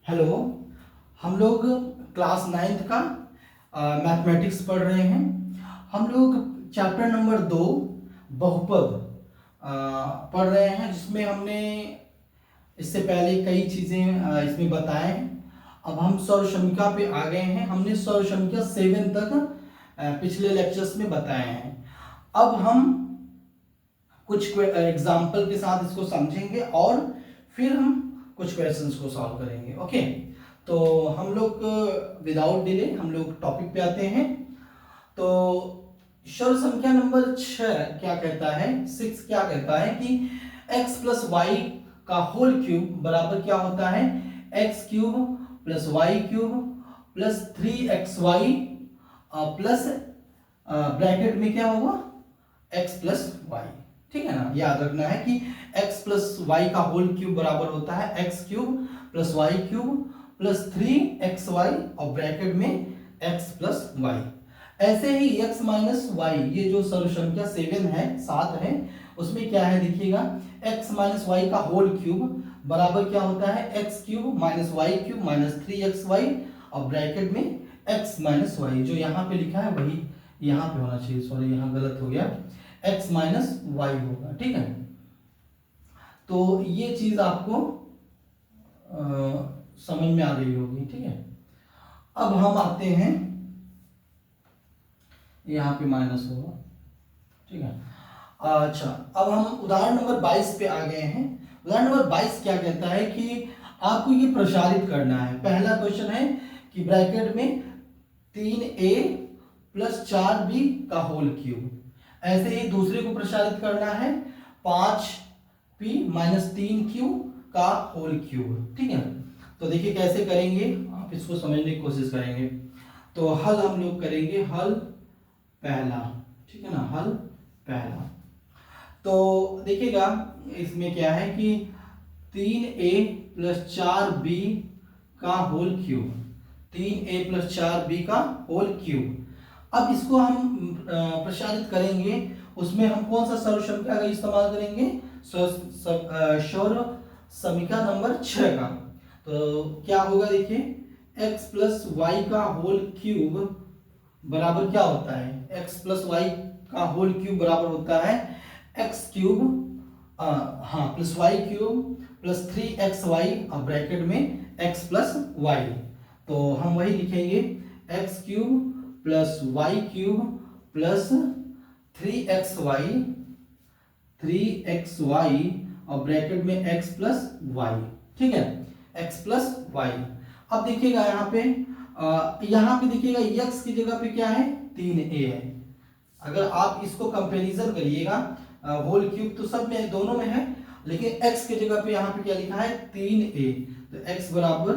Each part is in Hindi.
हेलो। हम लोग क्लास नाइन्थ का मैथमेटिक्स पढ़ रहे हैं। हम लोग चैप्टर नंबर 2 बहुपद पढ़ रहे हैं, जिसमें हमने इससे पहले कई चीज़ें इसमें बताए हैं। अब हम सर्वसमीका पे आ गए हैं। हमने सर्वसमीका 7 तक पिछले लेक्चर्स में बताए हैं। अब हम कुछ एग्जाम्पल के साथ इसको समझेंगे और फिर हम कुछ क्वेश्चंस को सॉल्व करेंगे। ओके, तो हम लोग विदाउट डिले हम लोग टॉपिक पे आते हैं। तो सर्व संख्या नंबर 6 क्या कहता है, 6 क्या कहता है कि x प्लस वाई का होल क्यूब बराबर क्या होता है, x cube plus y cube plus 3xy plus bracket में क्या होगा x प्लस वाई। ठीक है ना, याद रखना है कि x प्लस वाई का होल क्यूब बराबर होता है x cube plus y cube plus 3xy और ब्रैकेट में x प्लस वाई। ऐसे ही x माइनस वाई, ये जो सर्वसंख्या 7 है, उसमें क्या है देखिएगा, x माइनस वाई का होल क्यूब बराबर क्या होता है x cube minus y cube minus 3xy और ब्रैकेट में x माइनस वाई। जो यहाँ पे लिखा है वही यहाँ पे होना चाहिए, सॉरी यहाँ गलत हो गया, x माइनस वाई होगा। ठीक है, तो ये चीज आपको समझ में आ रही होगी। ठीक है, अब हम आते हैं, यहाँ पे माइनस होगा। ठीक है, अच्छा, अब हम उदाहरण नंबर 22 पे आ गए हैं। उदाहरण नंबर 22 क्या कहता है कि आपको ये प्रसारित करना है। पहला क्वेश्चन है कि ब्रैकेट में 3a प्लस 4b का होल क्यूब। ऐसे ही दूसरे को प्रसारित करना है 5p माइनस 3q का होल क्यूब। ठीक है, तो देखिए कैसे करेंगे, आप इसको समझने की कोशिश करेंगे। तो हल हम लोग करेंगे, हल पहला। ठीक है ना, हल पहला। तो देखिएगा इसमें क्या है कि 3a प्लस 4b का whole cube, 3a plus 4b का होल क्यूब। अब इसको हम प्रसारित करेंगे, उसमें हम कौन सा सर्वसमीका का इस्तेमाल करेंगे, सर्वसमीका नंबर 6 का। तो क्या होगा देखिए, x प्लस वाई का होल क्यूब बराबर क्या होता है, x प्लस वाई का होल क्यूब बराबर होता है x cube plus y cube plus 3xy और ब्रैकेट में x प्लस वाई। तो हम वही लिखेंगे, x cube plus y cube plus 3xy और ब्रैकेट में x प्लस वाई। ठीक है, x प्लस वाई। अब देखिएगा यहाँ पे देखिएगा x की जगह पे क्या है, 3a है। अगर आप इसको कंपैरिजन करिएगा, होल क्यूब तो सब में दोनों में है, लेकिन x की जगह पे यहाँ पे क्या लिखा है, 3a। तो x बराबर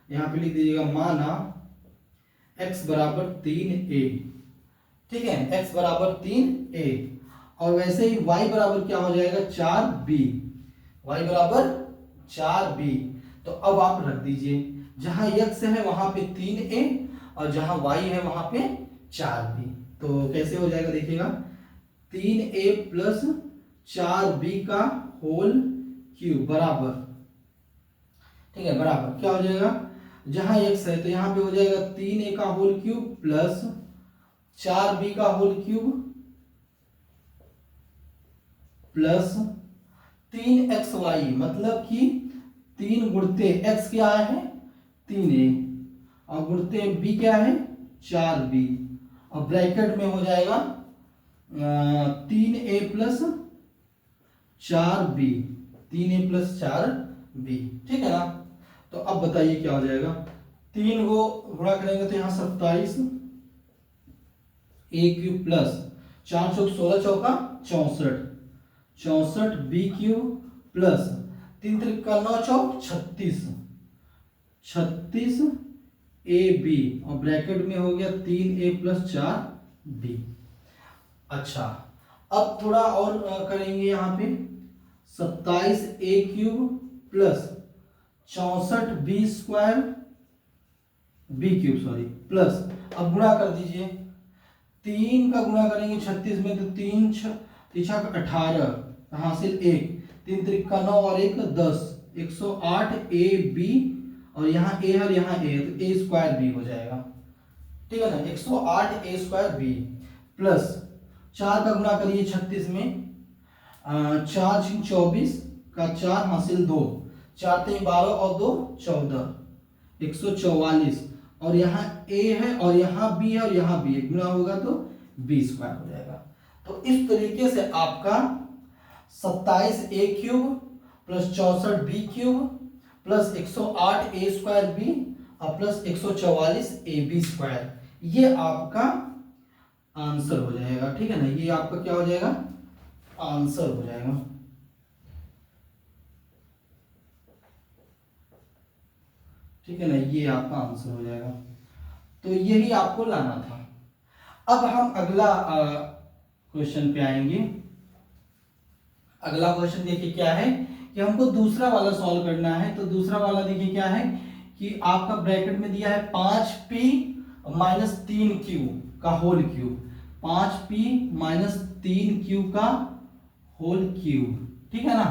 यहाँ पे लिख दीजिएगा, माना x बराबर 3a। ठीक है, x बराबर 3a। और वैसे ही y बराबर क्या हो जाएगा, 4b। y बराबर 4b। तो अब आप रख दीजिए, जहां x है वहां पे 3a और जहां y है वहां पे 4b। तो कैसे हो जाएगा देखिएगा, 3a प्लस 4b का होल क्यूब बराबर, ठीक है, बराबर क्या हो जाएगा, जहां x है तो यहां पे हो जाएगा 3a का होल क्यूब प्लस 4b का होल क्यूब प्लस 3xy, मतलब कि 3 गुणते x क्या है 3a और गुणते b क्या है 4b और ब्रैकेट में हो जाएगा 3a plus 4b, 3a plus 4b। ठीक है ना, तो अब बताइए क्या हो जाएगा, 3 को गुणा करेंगे तो यहाँ 27 a क्यूब प्लस 4 चौक 16 चौका 64, 64 b क्यूब प्लस 3 त्रिका 9 चौक 36, 36 ए बी और ब्रैकेट में हो गया 3a प्लस 4b। अच्छा, अब थोड़ा और करेंगे, यहाँ पे 27a cube plus 64b square b cube sorry plus, अब गुणा कर दीजिए, 3 का गुणा करेंगे 36 में तो 3 छक 18 हासिल 1, 3 त्रिका 9 और 1 10, 108 ए बी और यहाँ ए है और यहाँ ए है, तो ए स्क्वायर बी हो जाएगा, ठीक है ना। 108 ए स्क्वायर बी प्लस 4 का गुणा करिए 36 में, 4 छीन 24 का 4 हासिल 2, 4 3 12 और 2 14, 144, और यहाँ a है और यहाँ b है और यहाँ b है, गुणा होगा तो b स्क्वायर हो जाएगा। तो इस तरीके से आपका 27 a cube plus 64 b cube plus 108 a square b और प्लस 144 a b स्क्वायर, ये आपका आंसर हो जाएगा, ठीक है ना। ये आपका क्या हो जाएगा, आंसर हो जाएगा। ठीक है ना, ये आपका आंसर हो जाएगा। तो यही आपको लाना था। अब हम अगला क्वेश्चन पे आएंगे। अगला क्वेश्चन देखिए क्या है कि हमको दूसरा वाला सॉल्व करना है। तो दूसरा वाला देखिए क्या है कि आपका ब्रैकेट में दिया है 5p माइनस 3q का whole cube, 5p minus 3q का होल क्यूब, ठीक है ना,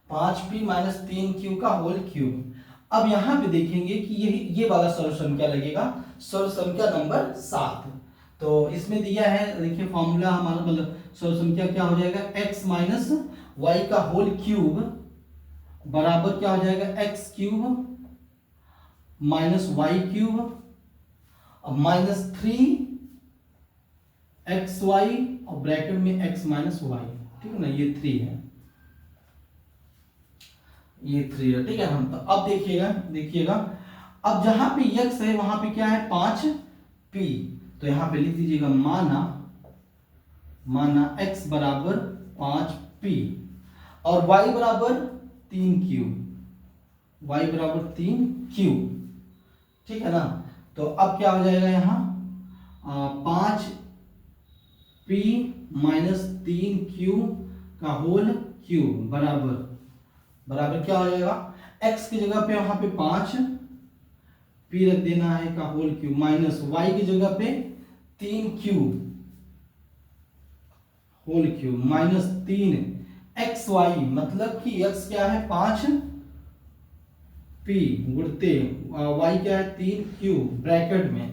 5p माइनस 3q का होल क्यूब। अब यहां पे देखेंगे कि ये वाला सॉल्यूशन क्या लगेगा, सॉल्यूशन क्या नंबर 7। तो इसमें दिया है, देखिए फॉर्मूला हमारा मतलब सॉल्यूशन क्या क्या हो जाएगा, x माइनस वाई का होल क्यूब बराबर क्या हो जाएगा, x cube minus y cube और माइनस 3xy और ब्रैकेट में x माइनस वाई, ठीक है ना, ये 3 है, ये 3 है, ठीक है। हम तो अब देखिएगा अब जहां पे x है वहां पे क्या है 5p, तो यहां पे लिख दीजिएगा माना x बराबर 5p और y बराबर 3q, y बराबर 3q, ठीक है ना। तो अब क्या हो जाएगा यहाँ 5p माइनस 3q का होल क्यूब बराबर क्या हो जाएगा, x की जगह पे वहां पे 5p रख देना है का होल क्यूब माइनस y की जगह पे 3q whole cube minus 3xy, मतलब कि x क्या है 5p गुणते y क्या है 3q ब्रैकेट में,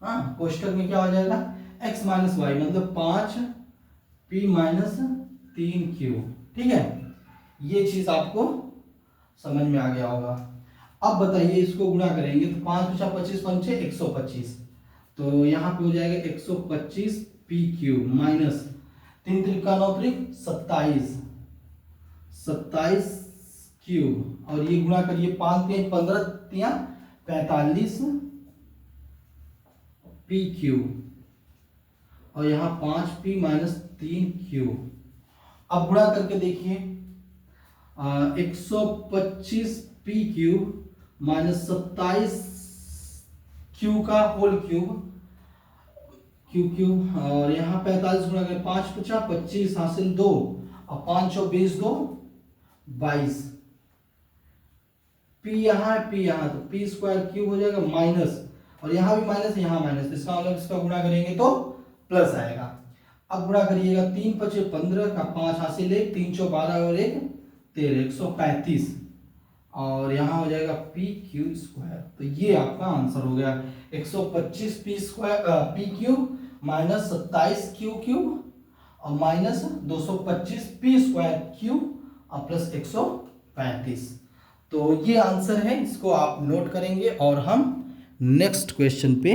हाँ कोष्टक में क्या हो जाएगा x माइनस वाई, मतलब 5p माइनस 3q, ठीक है। ये चीज आपको समझ में आ गया होगा। अब बताइए इसको गुणा करेंगे तो 5 × 25 पंचे 125, तो यहाँ पे हो जाएगा 125p क्यूब माइनस 3 × 9 = 27 क्यूब और ये गुणा करिए 5 × 15 = 45 p क्यूब और यहाँ 5p माइनस 3q। अब गुणा करके देखिए 125p क्यूब माइनस 27q का होल क्यूब और यहाँ 45 गुणा करें 5 × 5 = 25 हासिल 2 और 5 × 20 = 22, p यहाँ है p यहाँ, तो p स्क्वायर क्यूब हो जाएगा माइनस और यहाँ भी माइनस यहाँ माइनस, इसका मतलब इसका गुणा करेंगे तो प्लस आएगा। अब गुणा करिएगा 3 × 5 = 15 का 5 हासिल 1, 3 × 12 और 1 13, 135 और यहाँ हो जाएगा p क्यूब स्क्वायर। तो ये आपका आंसर हो गया 125p cube minus 27q cube और माइनस 225p स्क्वायर क्यूब और प्लस 135। तो ये आंसर है, इसको आप नोट करेंगे और हम नेक्स्ट क्वेश्चन पे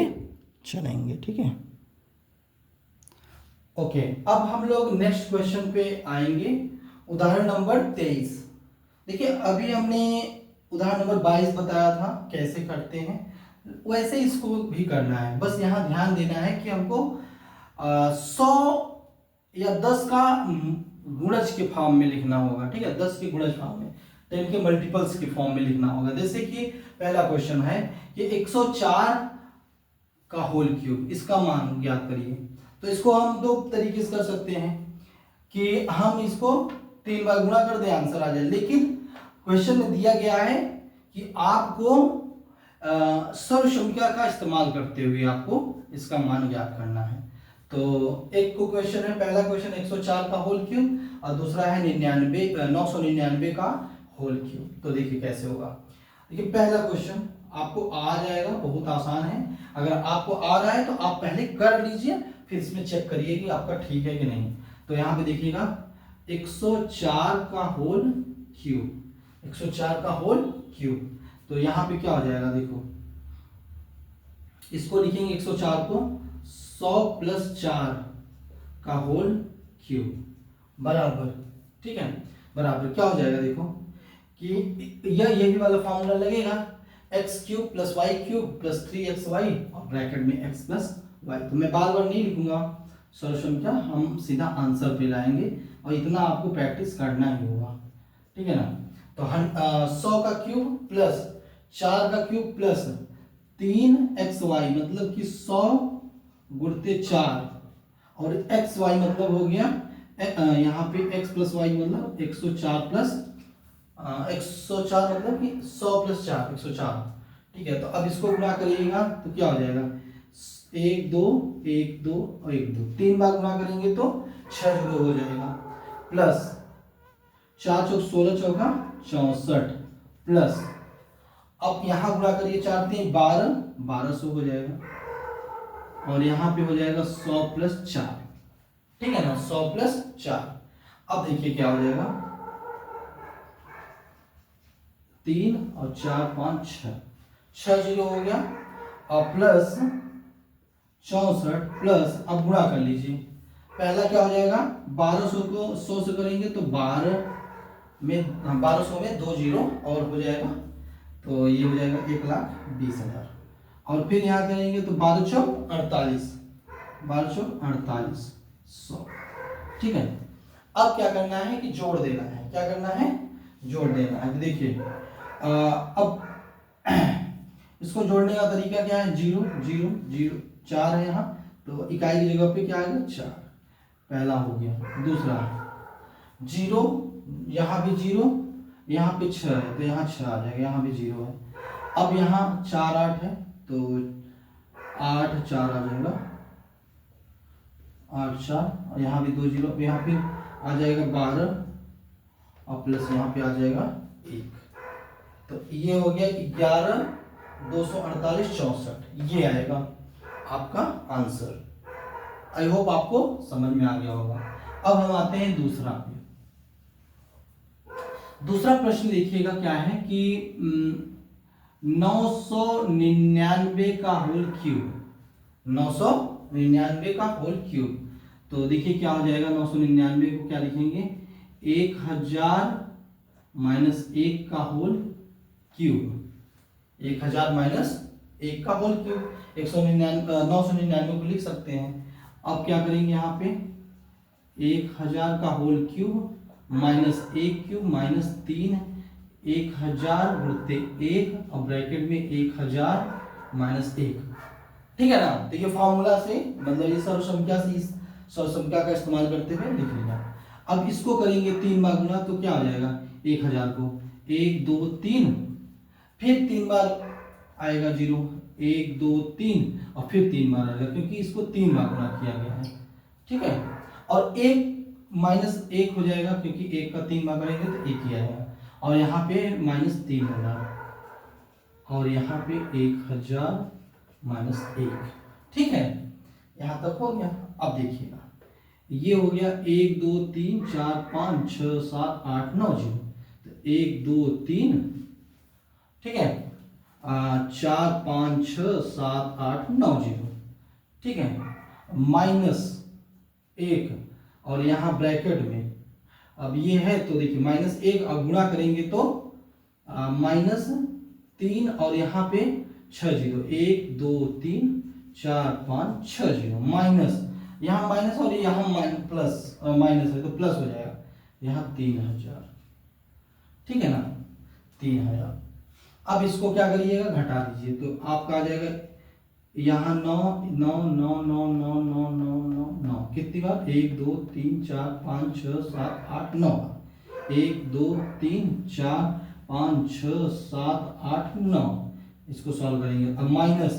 चलेंगे, ठीक है। ओके, अब हम लोग नेक्स्ट क्वेश्चन पे आएंगे, उदाहरण नंबर 23। देखिए अभी हमने उदाहरण नंबर 22 बताया था कैसे करते हैं, वैसे इसको भी करना है। बस यहाँ ध्यान देना है कि हमको 100 या 10 का गुणज के फॉर्म में लिखना होगा, ठीक है, 10 के गुणज फॉर्म में, 10 के मल्टीपल्स के फॉर्म में लिखना होगा। जैसे कि पहला क्वेश्चन है कि 104 का होल क्यूब, इसका मान ज्ञात करिए। तो इसको हम दो तरीके से कर सकते हैं कि हम इसको 3 बार गुणा कर दें, आंसर आ जाए, लेकिन क्वेश्चन में दिया गया है कि आपको सर्व संख्या का इस्तेमाल करते हुए आपको इसका मान ज्ञात करना है। तो एक को क्वेश्चन है, पहला क्वेश्चन 104 का होल क्यूब और दूसरा है 999 का होल क्यूब। तो देखिए कैसे होगा, देखिए पहला क्वेश्चन आपको आ जाएगा, बहुत आसान है। अगर आपको आ रहा है तो आप पहले कर लीजिए, फिर इसमें चेक करिए कि आपका ठीक है कि नहीं। तो यहाँ पे देखिएगा 104 का होल क्यूब, 104 का होल क्यूब। तो यहाँ पे क्या हो जाएगा, देखो इसको लिखेंगे 104 को 100 प्लस 4 का होल क्यूब बराबर, ठीक है, बराबर क्या हो जाएगा, देखो कि ये भी वाला फॉर्मूला लगेगा, x cube plus y cube plus 3xy और ब्रैकेट में x प्लस वाई। तो मैं बार बार नहीं लिखूंगा सॉल्यूशन का, हम सीधा आंसर पे लाएंगे और इतना आपको प्रैक्टिस करना ही होगा, ठीक है ना। तो हम 100 का क्यूब प्लस 4 का क्यूब प्लस 3xy मतलब कि 100 गुणित 4 और xy मतलब हो गया यहाँ पे x प्लस वाई मतलब 104 प्लस 104 मतलब कि 100 प्लस 4 104, ठीक है। तो अब इसको गुणा करिएगा तो क्या हो जाएगा, 1 2 1 2 और 1 2, 3 बार गुणा करेंगे तो 6 जीरो हो जाएगा, प्लस 4 चौक 16 चौका 64 प्लस, अब यहाँ गुणा करिए 4 3 12 1200 हो जाएगा और यहाँ पे हो जाएगा 100 प्लस 4, ठीक है ना, 100 प्लस 4। अब देखिए क्या हो जाएगा, 3 और 4 5 6 जीरो हो गया और प्लस 64 प्लस, अब गुणा कर लीजिए, पहला क्या हो जाएगा 1200 को 100 से करेंगे तो 1200 में 2 जीरो और हो जाएगा, तो ये हो जाएगा 1,20,000 और फिर यहाँ करेंगे तो 12 चौक 48 12 चौक 48 100, ठीक है। अब क्या करना है कि जोड़ देना है, क्या करना है, जोड़ देना है। देखिए अब इसको जोड़ने का तरीका क्या है, 0 0 0 4 है यहाँ, तो इकाई की जगह पे क्या आएगा 4, पहला हो गया। दूसरा 0 यहाँ भी 0, यहाँ पे 6 है तो यहाँ 6 आ जाएगा, यहाँ भी 0 है। अब यहाँ 4 8 है तो 8 4 आ जाएगा 8 4 और यहाँ भी 2 जीरो, यहाँ पे आ जाएगा 12 और प्लस यहाँ पे आ जाएगा 1, तो ये हो गया 11 248 64, ये आएगा आपका आंसर। आई होप आपको समझ में आ गया होगा। अब हम आते हैं दूसरा पे। दूसरा प्रश्न देखिएगा क्या है कि 999 का होल क्यूब, 999 का होल क्यूब। तो देखिए क्या हो जाएगा, 999 को क्या लिखेंगे, 1000 माइनस 1 का होल क्यूब, 1000 माइनस 1 का होल क्यूब, 999 को लिख सकते हैं। अब क्या करेंगे, यहाँ पे 1000 का whole cube minus 1 cube minus 3, 1000 गुणित 1 और ब्रैकेट में 1000 माइनस 1, ठीक है ना। तो ये फॉर्मूला से मतलब ये सर्वसंख्या से इस सर्वसंख्या का इस्तेमाल करते हुए लिख लिया। अब इसको करेंगे 3 बार गुणा तो क्या हो जाएगा, 1000 को 1 2 3, फिर 3 बार आएगा 0, 1 2 3 और फिर 3 बार आएगा क्योंकि इसको 3 बार गुणा किया गया है, ठीक है। और 1 माइनस 1 हो जाएगा क्योंकि 1 का 3 बार करेंगे तो 1 ही आएगा और यहाँ पे माइनस 3000 और यहाँ पे 1000 माइनस 1, ठीक है, यहाँ तक हो गया। अब देखिएगा ये हो गया 1 2 3 4 5 6 7 8 9 जीरो, तो 1 2 3, ठीक है, 4 5 6 7 8 9 जीरो, ठीक है, माइनस 1 और यहाँ ब्रैकेट में अब ये है तो देखिए माइनस 1 अब गुणा करेंगे तो माइनस 3 और यहाँ पे 6 जीरो, 1 2 3 4 5 6 जीरो, माइनस यहाँ माइनस और यहाँ प्लस माइनस है तो प्लस हो जाएगा, यहाँ 3000, ठीक है ना, 3000। अब इसको क्या करिएगा, घटा दीजिए तो आपका आ जाएगा यहाँ 9 9 9 9 9 9 9 9 9, कितनी बार, 1 2 3 4 5 6 7 8 9, 1 2 3 4 5 6 7 8 9, इसको सॉल्व करेंगे। अब माइनस,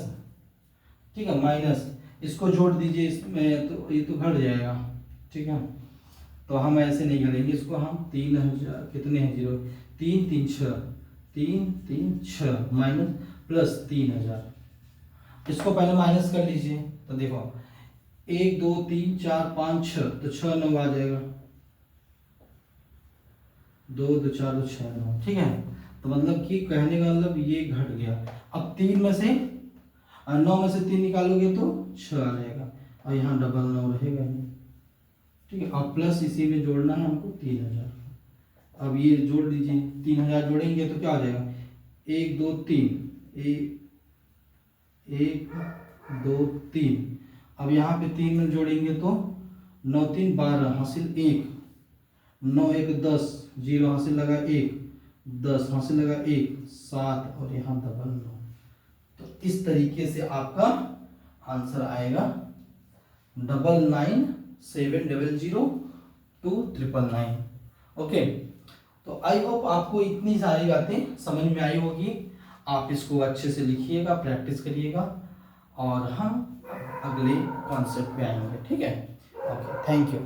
ठीक है, माइनस इसको जोड़ दीजिए इसमें तो ये तो घट जाएगा, ठीक है, तो हम ऐसे नहीं करेंगे इसको, हम 3000 कितने हैं जीरो, 3 3 6 3 3 6 माइनस प्लस 3000। इसको पहले माइनस कर लीजिए तो देखो 1 2 3 4 5 6 तो 6 9 आ जाएगा, 2 2 4 2 6 9, ठीक है। तो मतलब कि कहने का मतलब ये घट गया। अब 3 में से 9 में से 3 निकालोगे तो 6 आ जाएगा और यहाँ डबल 9 रहेगा ही, ठीक है। और प्लस इसी में जोड़ना है हमको 3000। अब ये जोड़ दीजिए, 3000 जोड़ेंगे तो क्या आ जाएगा 1 2 3 1 2 3। अब यहाँ पे 3 में जोड़ेंगे तो 9 3 12 हासिल 1, 9 1 10, 0 हासिल लगा 1, 10 हासिल लगा 1 7 और यहाँ डबल 9। तो इस तरीके से आपका आंसर आएगा 99700299। ओके, तो आई होप आपको इतनी सारी बातें समझ में आई होगी। आप इसको अच्छे से लिखिएगा, प्रैक्टिस करिएगा और हम अगले कॉन्सेप्ट पे आएंगे, ठीक है। Okay, thank you.